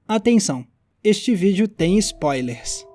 Atenção! Este vídeo tem spoilers.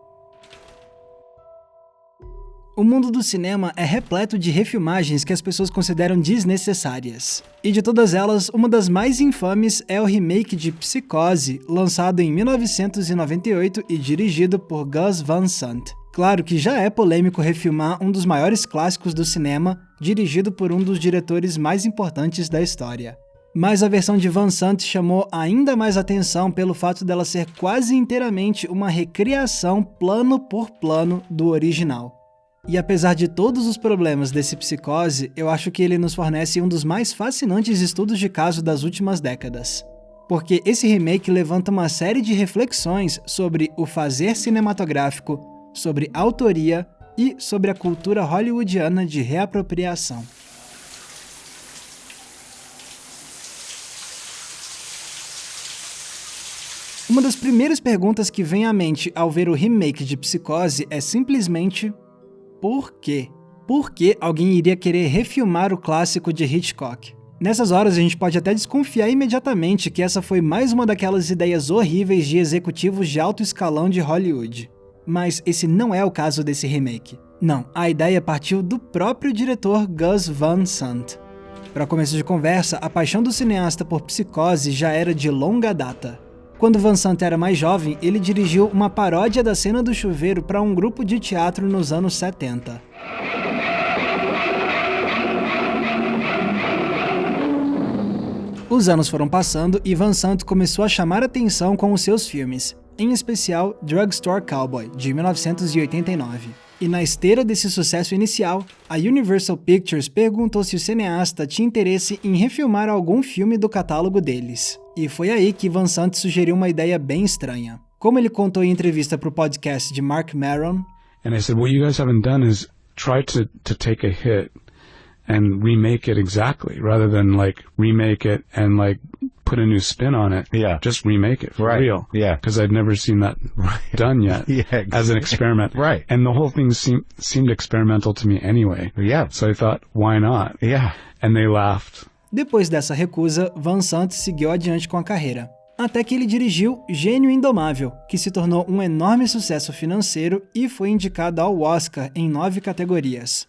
O mundo do cinema é repleto de refilmagens que as pessoas consideram desnecessárias. E de todas elas, uma das mais infames é o remake de Psicose, lançado em 1998 e dirigido por Gus Van Sant. Claro que já é polêmico refilmar um dos maiores clássicos do cinema, dirigido por um dos diretores mais importantes da história. Mas a versão de Van Sant chamou ainda mais atenção pelo fato dela ser quase inteiramente uma recriação plano por plano do original. E apesar de todos os problemas desse Psicose, eu acho que ele nos fornece um dos mais fascinantes estudos de caso das últimas décadas. Porque esse remake levanta uma série de reflexões sobre o fazer cinematográfico, sobre autoria e sobre a cultura hollywoodiana de reapropriação. Uma das primeiras perguntas que vem à mente ao ver o remake de Psicose é simplesmente: por quê? Por que alguém iria querer refilmar o clássico de Hitchcock? Nessas horas a gente pode até desconfiar imediatamente que essa foi mais uma daquelas ideias horríveis de executivos de alto escalão de Hollywood. Mas esse não é o caso desse remake. Não, a ideia partiu do próprio diretor Gus Van Sant. Para começo de conversa, a paixão do cineasta por Psicose já era de longa data. Quando Van Sant era mais jovem, ele dirigiu uma paródia da cena do chuveiro para um grupo de teatro nos anos 70. Os anos foram passando e Van Sant começou a chamar atenção com os seus filmes, em especial Drugstore Cowboy, de 1989. E na esteira desse sucesso inicial, a Universal Pictures perguntou se o cineasta tinha interesse em refilmar algum filme do catálogo deles. E foi aí que Van Sant sugeriu uma ideia bem estranha. Como ele contou em entrevista para o podcast de Mark Maron, And I said, what you guys haven't done is try to take a hit and remake it exactly, rather than like remake it and like put a new spin on it. Yeah. Just remake it for real. Yeah. Because I'd never seen that done yet. Yeah, exactly. As an experiment. Right. And the whole thing seemed experimental to me anyway. Yeah. So I thought, why not? Yeah. And they laughed. Depois dessa recusa, Van Sant seguiu adiante com a carreira. Até que ele dirigiu Gênio Indomável, que se tornou um enorme sucesso financeiro e foi indicado ao Oscar em 9 categorias.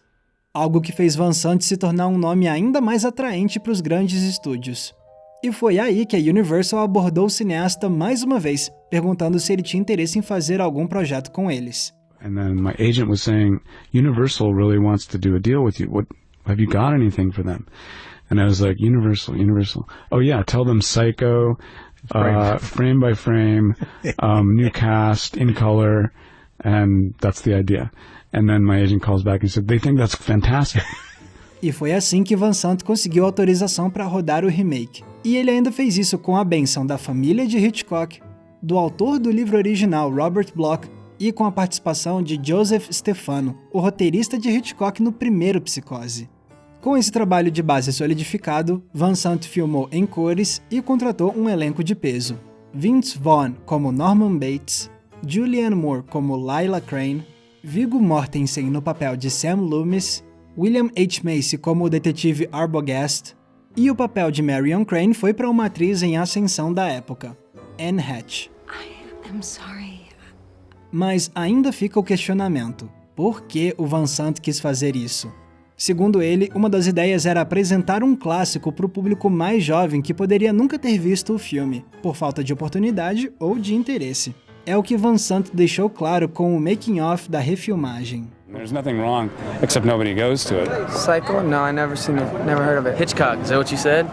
Algo que fez Van Sant se tornar um nome ainda mais atraente para os grandes estúdios. E foi aí que a Universal abordou o cineasta mais uma vez, perguntando se ele tinha interesse em fazer algum projeto com eles. And then my agent was saying, Universal really wants to do a deal with you. Have you got anything for them? And I was like, Universal. Oh yeah, tell them Psycho, frame by frame, new cast, in color, and that's the idea. And then my agent calls back and said, they think that's fantastic. E foi assim que Van Sant conseguiu autorização para rodar o remake. E ele ainda fez isso com a bênção da família de Hitchcock, do autor do livro original Robert Bloch e com a participação de Joseph Stefano, o roteirista de Hitchcock no primeiro Psicose. Com esse trabalho de base solidificado, Van Sant filmou em cores e contratou um elenco de peso. Vince Vaughn como Norman Bates, Julianne Moore como Lila Crane, Viggo Mortensen no papel de Sam Loomis, William H. Macy como o detetive Arbogast, e o papel de Marion Crane foi para uma atriz em ascensão da época, Anne Hatch. I'm sorry. Mas ainda fica o questionamento: por que o Van Sant quis fazer isso? Segundo ele, uma das ideias era apresentar um clássico para o público mais jovem que poderia nunca ter visto o filme, por falta de oportunidade ou de interesse. É o que Van Sant deixou claro com o making-of da refilmagem. There's nothing wrong, except nobody goes to it. Psycho? No, I never heard of it. Hitchcock, is that what you said?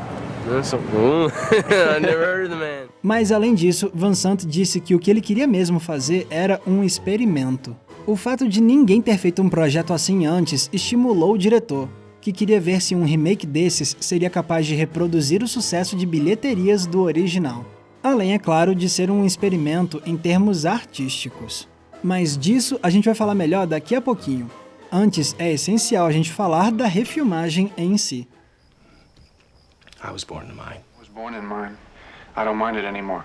I never heard of the man. Mas além disso, Van Sant disse que o que ele queria mesmo fazer era um experimento. O fato de ninguém ter feito um projeto assim antes estimulou o diretor, que queria ver se um remake desses seria capaz de reproduzir o sucesso de bilheterias do original. Além, é claro, de ser um experimento em termos artísticos. Mas disso a gente vai falar melhor daqui a pouquinho. Antes, é essencial a gente falar da refilmagem em si. I was born in mine. I was born in mine. I don't mind it anymore.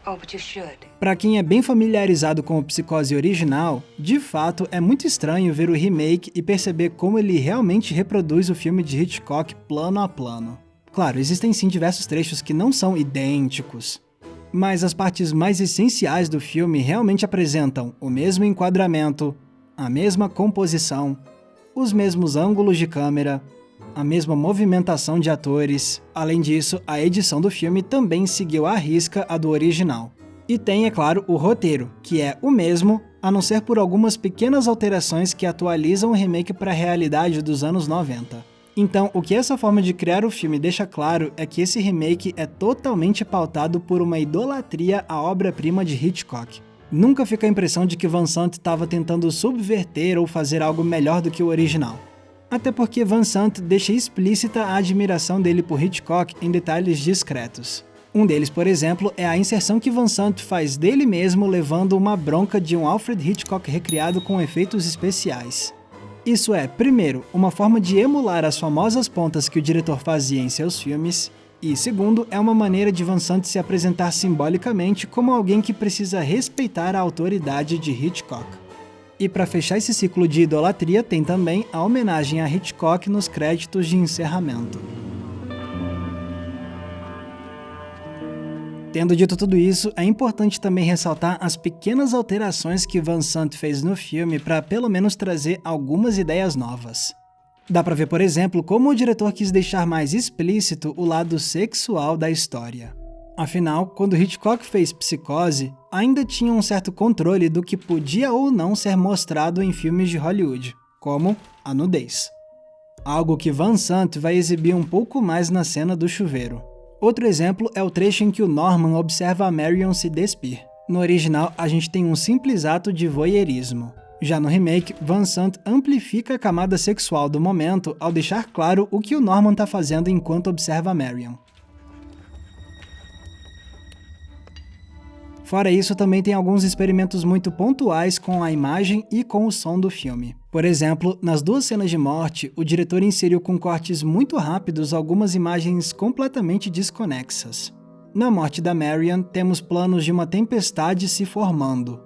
Oh, but you should. Para quem é bem familiarizado com o Psicose original, de fato é muito estranho ver o remake e perceber como ele realmente reproduz o filme de Hitchcock plano a plano. Claro, existem sim diversos trechos que não são idênticos. mas as partes mais essenciais do filme realmente apresentam o mesmo enquadramento, a mesma composição, os mesmos ângulos de câmera, a mesma movimentação de atores. Além disso, a edição do filme também seguiu à risca a do original. E tem, é claro, o roteiro, que é o mesmo, a não ser por algumas pequenas alterações que atualizam o remake para a realidade dos anos 90. Então, o que essa forma de criar o filme deixa claro é que esse remake é totalmente pautado por uma idolatria à obra-prima de Hitchcock. Nunca fica a impressão de que Van Sant estava tentando subverter ou fazer algo melhor do que o original. Até porque Van Sant deixa explícita a admiração dele por Hitchcock em detalhes discretos. Um deles, por exemplo, é a inserção que Van Sant faz dele mesmo levando uma bronca de um Alfred Hitchcock recriado com efeitos especiais. Isso é, primeiro, uma forma de emular as famosas pontas que o diretor fazia em seus filmes, e segundo, é uma maneira de Van Sant se apresentar simbolicamente como alguém que precisa respeitar a autoridade de Hitchcock. E para fechar esse ciclo de idolatria, tem também a homenagem a Hitchcock nos créditos de encerramento. Tendo dito tudo isso, é importante também ressaltar as pequenas alterações que Van Sant fez no filme para pelo menos trazer algumas ideias novas. Dá pra ver, por exemplo, como o diretor quis deixar mais explícito o lado sexual da história. Afinal, quando Hitchcock fez Psicose, ainda tinha um certo controle do que podia ou não ser mostrado em filmes de Hollywood, como a nudez. Algo que Van Sant vai exibir um pouco mais na cena do chuveiro. Outro exemplo é o trecho em que o Norman observa a Marion se despir. No original, a gente tem um simples ato de voyeurismo. Já no remake, Van Sant amplifica a camada sexual do momento ao deixar claro o que o Norman está fazendo enquanto observa a Marion. Fora isso, também tem alguns experimentos muito pontuais com a imagem e com o som do filme. Por exemplo, nas duas cenas de morte, o diretor inseriu com cortes muito rápidos algumas imagens completamente desconexas. Na morte da Marion, temos planos de uma tempestade se formando.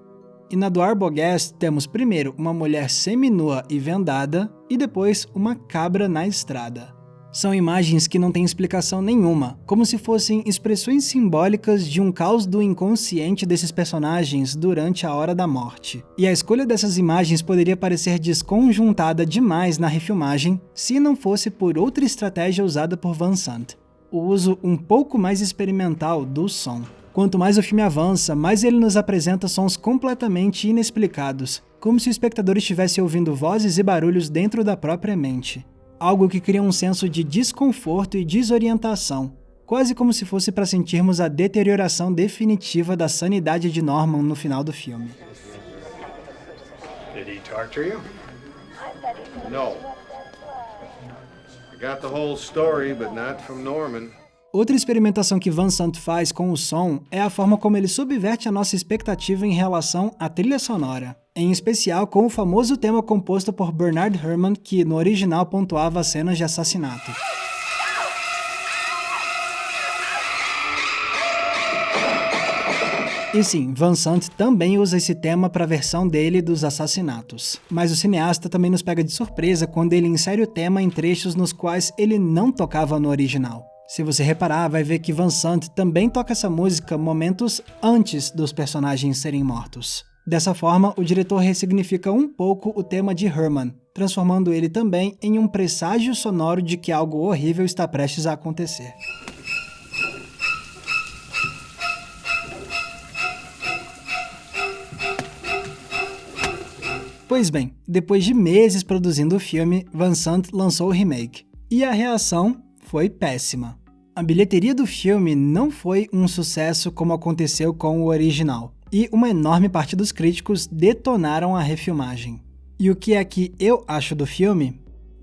E na do Arbogast, temos primeiro uma mulher seminua e vendada, e depois uma cabra na estrada. São imagens que não têm explicação nenhuma, como se fossem expressões simbólicas de um caos do inconsciente desses personagens durante a hora da morte. E a escolha dessas imagens poderia parecer desconjuntada demais na refilmagem se não fosse por outra estratégia usada por Van Sant: o uso um pouco mais experimental do som. Quanto mais o filme avança, mais ele nos apresenta sons completamente inexplicados, como se o espectador estivesse ouvindo vozes e barulhos dentro da própria mente. Algo que cria um senso de desconforto e desorientação, quase como se fosse para sentirmos a deterioração definitiva da sanidade de Norman no final do filme. Did he talk to you? No. I got the whole story, but not from Norman. Outra experimentação que Van Sant faz com o som é a forma como ele subverte a nossa expectativa em relação à trilha sonora, em especial com o famoso tema composto por Bernard Herrmann, que no original pontuava as cenas de assassinato. E sim, Van Sant também usa esse tema para a versão dele dos assassinatos. Mas o cineasta também nos pega de surpresa quando ele insere o tema em trechos nos quais ele não tocava no original. Se você reparar, vai ver que Van Sant também toca essa música momentos antes dos personagens serem mortos. Dessa forma, o diretor ressignifica um pouco o tema de Herrmann, transformando ele também em um presságio sonoro de que algo horrível está prestes a acontecer. Pois bem, depois de meses produzindo o filme, Van Sant lançou o remake. E a reação foi péssima. A bilheteria do filme não foi um sucesso como aconteceu com o original, e uma enorme parte dos críticos detonaram a refilmagem. E o que é que eu acho do filme?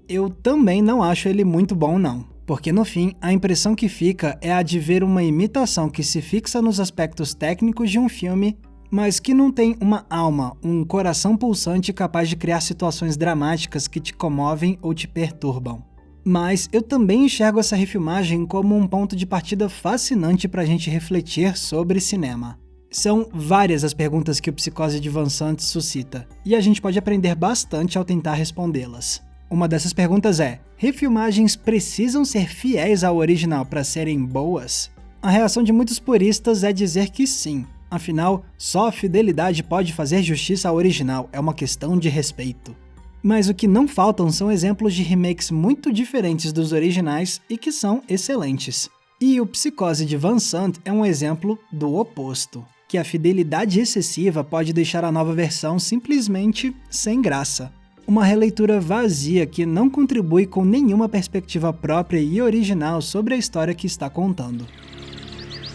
Eu também não acho ele muito bom não, porque no fim a impressão que fica é a de ver uma imitação que se fixa nos aspectos técnicos de um filme, mas que não tem uma alma, um coração pulsante capaz de criar situações dramáticas que te comovem ou te perturbam. Mas eu também enxergo essa refilmagem como um ponto de partida fascinante para a gente refletir sobre cinema. São várias as perguntas que o Psicose de Van Sant suscita, e a gente pode aprender bastante ao tentar respondê-las. Uma dessas perguntas é: refilmagens precisam ser fiéis ao original para serem boas? A reação de muitos puristas é dizer que sim, afinal, só a fidelidade pode fazer justiça ao original, é uma questão de respeito. Mas o que não faltam são exemplos de remakes muito diferentes dos originais e que são excelentes. E o Psicose de Van Sant é um exemplo do oposto, que a fidelidade excessiva pode deixar a nova versão simplesmente sem graça. Uma releitura vazia que não contribui com nenhuma perspectiva própria e original sobre a história que está contando.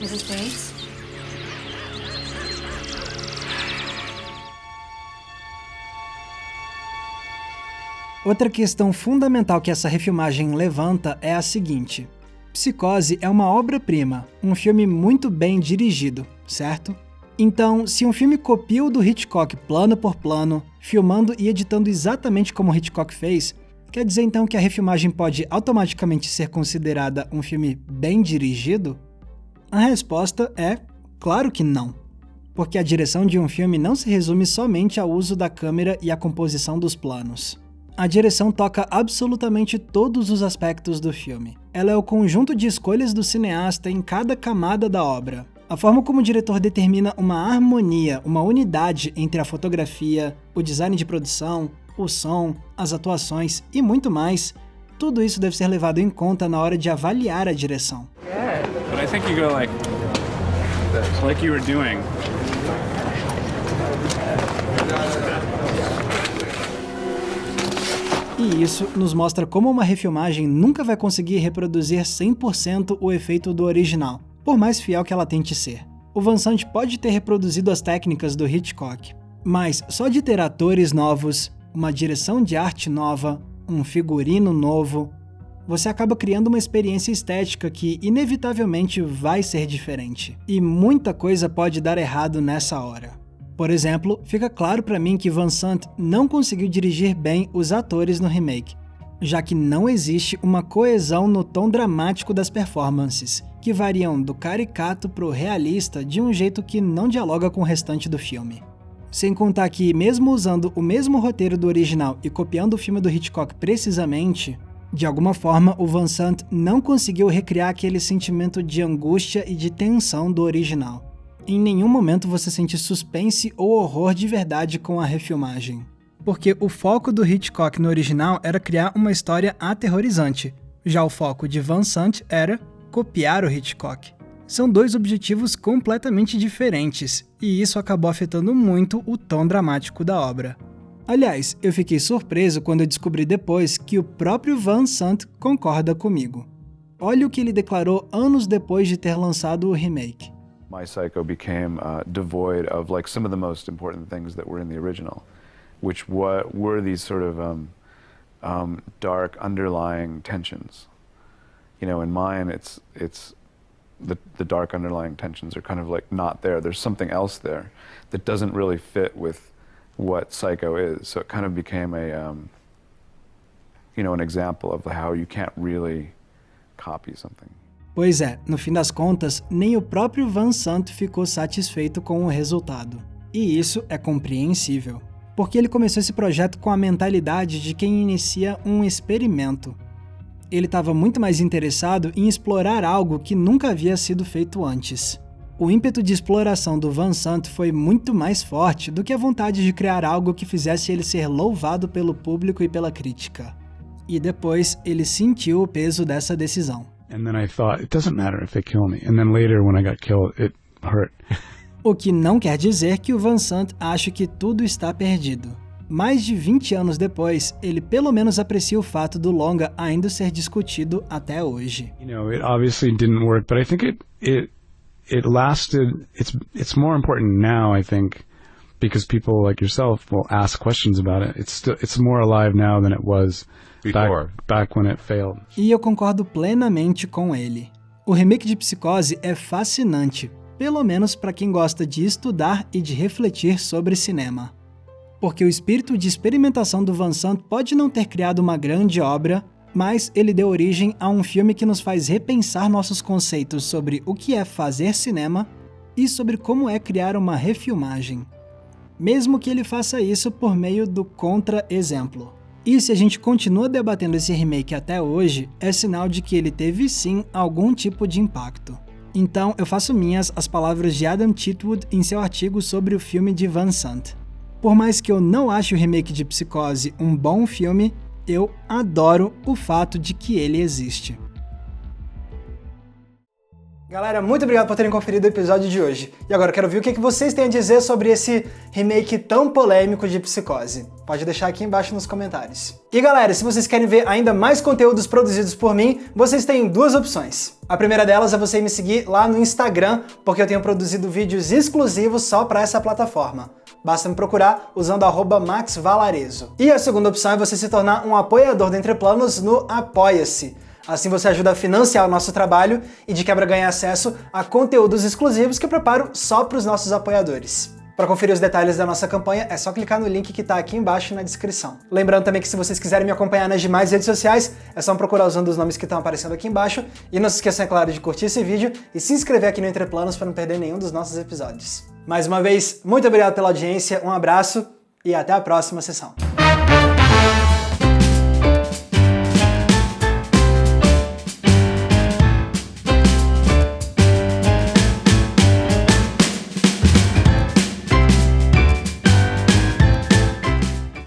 Mrs. Bates? Outra questão fundamental que essa refilmagem levanta é a seguinte: Psicose é uma obra-prima, um filme muito bem dirigido, certo? Então, se um filme copia o do Hitchcock plano por plano, filmando e editando exatamente como Hitchcock fez, quer dizer então que a refilmagem pode automaticamente ser considerada um filme bem dirigido? A resposta é claro que não, porque a direção de um filme não se resume somente ao uso da câmera e à composição dos planos. A direção toca absolutamente todos os aspectos do filme. Ela é o conjunto de escolhas do cineasta em cada camada da obra. A forma como o diretor determina uma harmonia, uma unidade entre a fotografia, o design de produção, o som, as atuações e muito mais, tudo isso deve ser levado em conta na hora de avaliar a direção. But I think you go like you were doing. E isso nos mostra como uma refilmagem nunca vai conseguir reproduzir 100% o efeito do original, por mais fiel que ela tente ser. O Van Sant pode ter reproduzido as técnicas do Hitchcock, mas só de ter atores novos, uma direção de arte nova, um figurino novo, você acaba criando uma experiência estética que inevitavelmente vai ser diferente. E muita coisa pode dar errado nessa hora. Por exemplo, fica claro para mim que Van Sant não conseguiu dirigir bem os atores no remake, já que não existe uma coesão no tom dramático das performances, que variam do caricato pro realista de um jeito que não dialoga com o restante do filme. Sem contar que, mesmo usando o mesmo roteiro do original e copiando o filme do Hitchcock precisamente, de alguma forma o Van Sant não conseguiu recriar aquele sentimento de angústia e de tensão do original. Em nenhum momento você sente suspense ou horror de verdade com a refilmagem. Porque o foco do Hitchcock no original era criar uma história aterrorizante, já o foco de Van Sant era copiar o Hitchcock. São dois objetivos completamente diferentes, e isso acabou afetando muito o tom dramático da obra. Aliás, eu fiquei surpreso quando eu descobri depois que o próprio Van Sant concorda comigo. Olha o que ele declarou anos depois de ter lançado o remake. My Psycho became devoid of like some of the most important things that were in the original, which were these sort of dark underlying tensions. You know, in mine, it's the dark underlying tensions are kind of like not there. There's something else there that doesn't really fit with what Psycho is. So it kind of became a an example of how you can't really copy something. Pois é, no fim das contas, nem o próprio Van Sant ficou satisfeito com o resultado. E isso é compreensível, porque ele começou esse projeto com a mentalidade de quem inicia um experimento. Ele estava muito mais interessado em explorar algo que nunca havia sido feito antes. O ímpeto de exploração do Van Sant foi muito mais forte do que a vontade de criar algo que fizesse ele ser louvado pelo público e pela crítica. E depois ele sentiu o peso dessa decisão. And then I thought, it doesn't matter if they kill me. And then later when I got killed, it hurt. O que não quer dizer que o Van Sant ache que tudo está perdido. Mais de 20 anos depois, ele pelo menos aprecia o fato do longa ainda ser discutido até hoje. You know, it obviously didn't work, but I think it lasted. It's more important now, I think, because people like yourself will ask questions about it. It's more alive now than it was back when it failed. E eu concordo plenamente com ele. O remake de Psicose é fascinante, pelo menos para quem gosta de estudar e de refletir sobre cinema. Porque o espírito de experimentação do Van Sant pode não ter criado uma grande obra, mas ele deu origem a um filme que nos faz repensar nossos conceitos sobre o que é fazer cinema e sobre como é criar uma refilmagem. Mesmo que ele faça isso por meio do contra-exemplo. E se a gente continua debatendo esse remake até hoje, é sinal de que ele teve sim algum tipo de impacto. Então eu faço minhas as palavras de Adam Chitwood em seu artigo sobre o filme de Van Sant. Por mais que eu não ache o remake de Psicose um bom filme, eu adoro o fato de que ele existe. Galera, muito obrigado por terem conferido o episódio de hoje. E agora eu quero ver o que vocês têm a dizer sobre esse remake tão polêmico de Psicose. Pode deixar aqui embaixo nos comentários. E galera, se vocês querem ver ainda mais conteúdos produzidos por mim, vocês têm duas opções. A primeira delas é você me seguir lá no Instagram, porque eu tenho produzido vídeos exclusivos só para essa plataforma. Basta me procurar usando @maxvalarezo. E a segunda opção é você se tornar um apoiador do Entre Planos no Apoia-se. Assim você ajuda a financiar o nosso trabalho e de quebra ganha acesso a conteúdos exclusivos que eu preparo só para os nossos apoiadores. Para conferir os detalhes da nossa campanha, é só clicar no link que está aqui embaixo na descrição. Lembrando também que se vocês quiserem me acompanhar nas demais redes sociais, é só me procurar usando os nomes que estão aparecendo aqui embaixo. E não se esqueçam, é claro, de curtir esse vídeo e se inscrever aqui no Entre Planos para não perder nenhum dos nossos episódios. Mais uma vez, muito obrigado pela audiência, um abraço e até a próxima sessão.